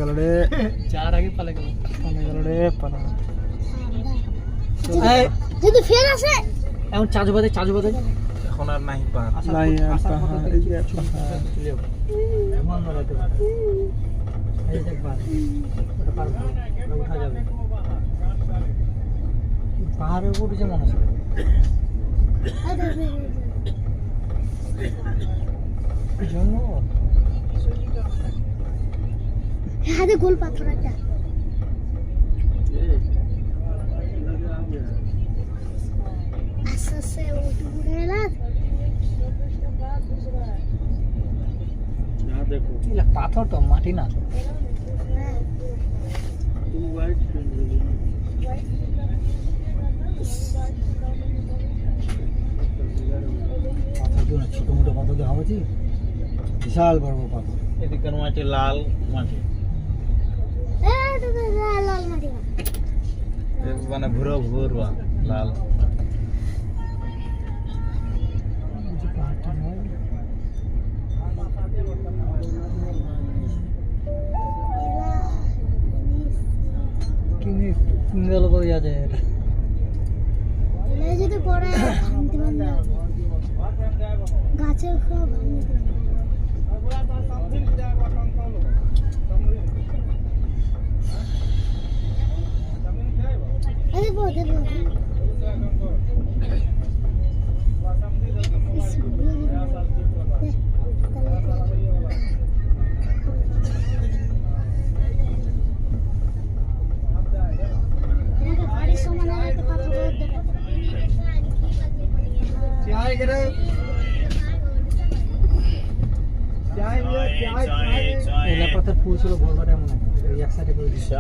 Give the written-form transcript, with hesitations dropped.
গেল রে, চার আগে পালে গেল রে পালা। যদি ফের আসে এখন চাজু বাদে এখন আর নাই পা নাই আর পাহাড়, এই যে পাহাড়। উঠা যাবে পাহাড়ের উপর যেমন আছে জঙ্গল হাতে গোল পাথর একটা আস্তে আস্তে উঠে গেলাম। এগুলা পাথর তো মাটি না পাথর তো ছোট মোটো পাথর দেখা হচ্ছে বিশাল বড় বড় পাথর এদিকের মাটি লাল মাটি লাল মাটি মানে ভুরো ভুরবা লাল কিংগল করে যাচ্ছে এটা যদি পড়ে ভাঙতে পারবে গাছে সব ভাঙতে আরে বড় এলাকাতে ফুল ছিল বলবাটা মনে হয় এক সাইডে করে দিচ্ছে